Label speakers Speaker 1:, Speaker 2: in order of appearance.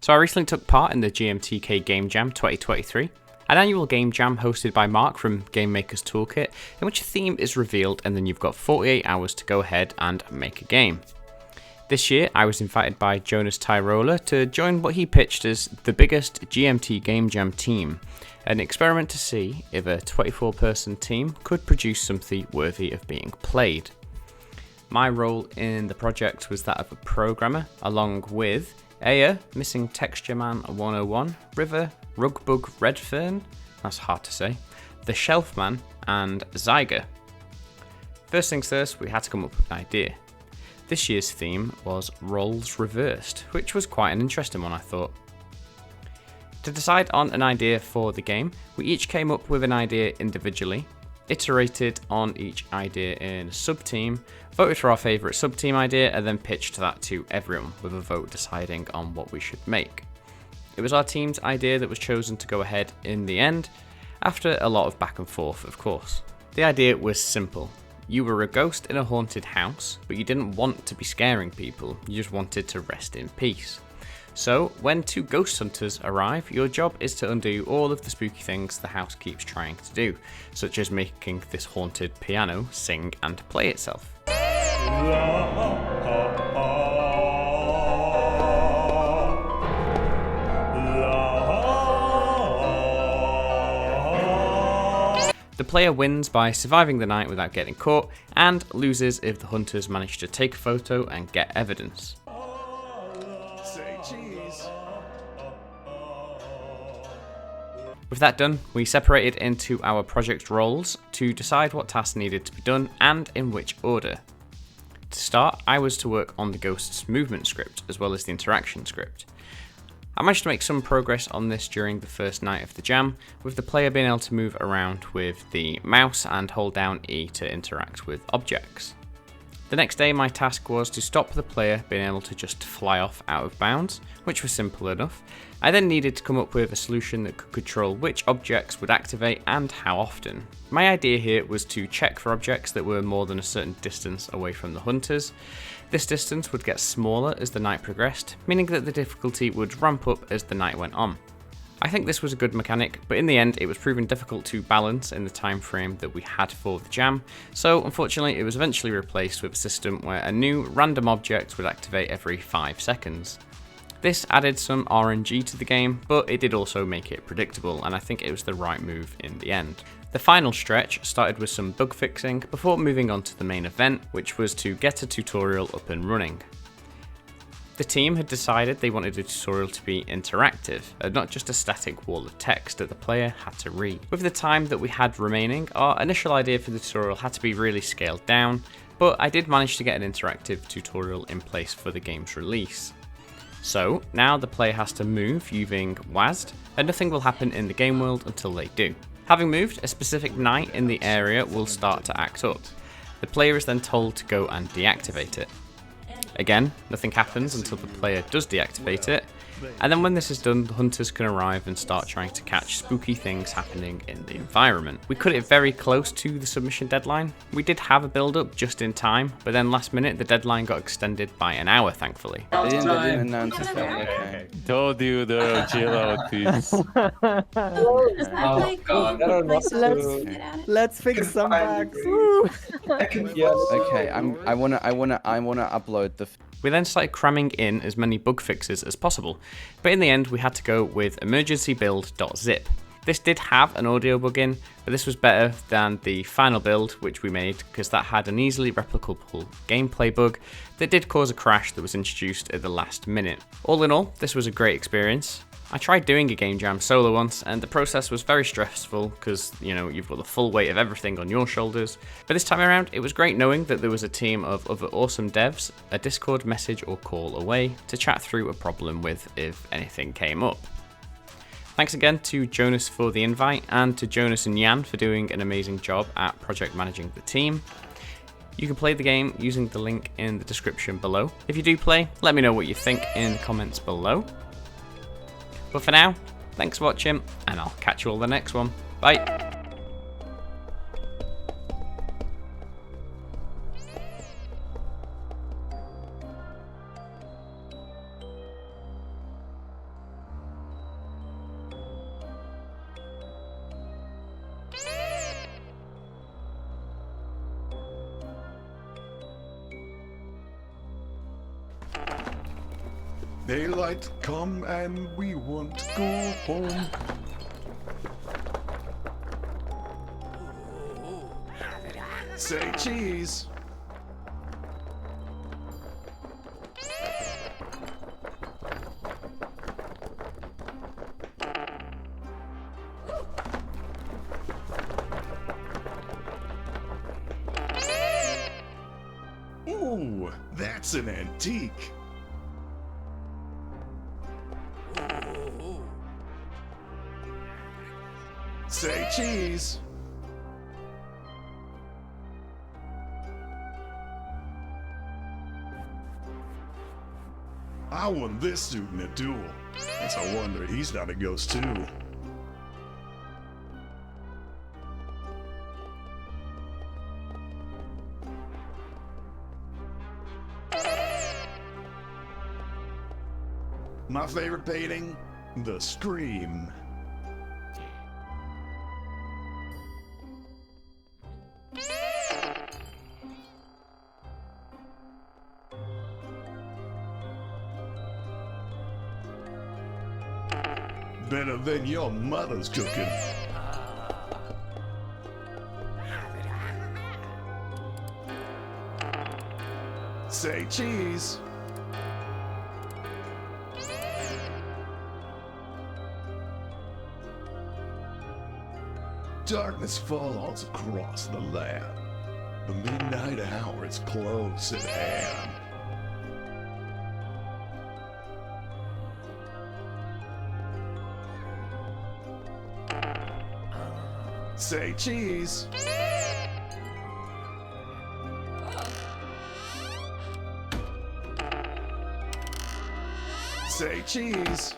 Speaker 1: So I recently took part in the GMTK Game Jam 2023, an annual game jam hosted by Mark from Game Maker's Toolkit, in which a theme is revealed and then you've got 48 hours to go ahead and make a game. This year I was invited by Jonas Tyrola to join what he pitched as the biggest GMT Game Jam team, an experiment to see if a 24-person team could produce something worthy of being played. My role in the project was that of a programmer, along with Aya, Missing Texture Man 101, River, Rugbug Redfern, that's hard to say, TheShelfman, and Zyger. First things first, we had to come up with an idea. This year's theme was Roles Reversed, which was quite an interesting one, I thought. To decide on an idea for the game, we each came up with an idea individually, iterated on each idea in a sub-team, voted for our favourite sub-team idea, and then pitched that to everyone with a vote deciding on what we should make. It was our team's idea that was chosen to go ahead in the end, after a lot of back and forth, of course. The idea was simple. You were a ghost in a haunted house, but you didn't want to be scaring people, you just wanted to rest in peace. So, when two ghost hunters arrive, your job is to undo all of the spooky things the house keeps trying to do, such as making this haunted piano sing and play itself. The player wins by surviving the night without getting caught, and loses if the hunters manage to take a photo and get evidence. With that done, we separated into our project roles to decide what tasks needed to be done and in which order. To start, I was to work on the ghost's movement script as well as the interaction script. I managed to make some progress on this during the first night of the jam, with the player being able to move around with the mouse and hold down E to interact with objects. The next day, my task was to stop the player being able to just fly off out of bounds, which was simple enough. I then needed to come up with a solution that could control which objects would activate and how often. My idea here was to check for objects that were more than a certain distance away from the hunters. This distance would get smaller as the night progressed, meaning that the difficulty would ramp up as the night went on. I think this was a good mechanic, but in the end it was proven difficult to balance in the time frame that we had for the jam, so unfortunately it was eventually replaced with a system where a new random object would activate every 5 seconds. This added some RNG to the game, but it did also make it predictable, and I think it was the right move in the end. The final stretch started with some bug fixing before moving on to the main event, which was to get a tutorial up and running. The team had decided they wanted the tutorial to be interactive, and not just a static wall of text that the player had to read. With the time that we had remaining, our initial idea for the tutorial had to be really scaled down, but I did manage to get an interactive tutorial in place for the game's release. So, now the player has to move using WASD, and nothing will happen in the game world until they do. Having moved, a specific night in the area will start to act up. The player is then told to go and deactivate it. Again, nothing happens until the player does deactivate it, and then when this is done, the hunters can arrive and start trying to catch spooky things happening in the environment. We cut it very close to the submission deadline. We did have a build-up just in time, but then last minute the deadline got extended by an hour, thankfully.
Speaker 2: They didn't announce it. Okay.
Speaker 3: Told you to chill out, please.
Speaker 4: Oh god.
Speaker 5: Let's fix some bugs.
Speaker 2: Okay, I wanna upload the.
Speaker 1: We then started cramming in as many bug fixes as possible, but in the end we had to go with emergencybuild.zip. This did have an audio bug in, but this was better than the final build which we made because that had an easily replicable gameplay bug that did cause a crash that was introduced at the last minute. All in all, this was a great experience. I tried doing a game jam solo once and the process was very stressful because, you know, you've got the full weight of everything on your shoulders. But this time around, it was great knowing that there was a team of other awesome devs, a Discord message or call away to chat through a problem with if anything came up. Thanks again to Jonas for the invite and to Jonas and Jan for doing an amazing job at project managing the team. You can play the game using the link in the description below. If you do play, let me know what you think in the comments below. But for now, thanks for watching, and I'll catch you all the next one. Bye!
Speaker 5: Daylight come and we want to go home. Say cheese. Ooh, that's an antique. Say cheese. I won this suit in a duel. It's a wonder he's not a ghost too. My favorite painting, The Scream. Better than your mother's cooking. Say cheese. Darkness falls across the land. The midnight hour is close at hand. Say cheese. Say cheese.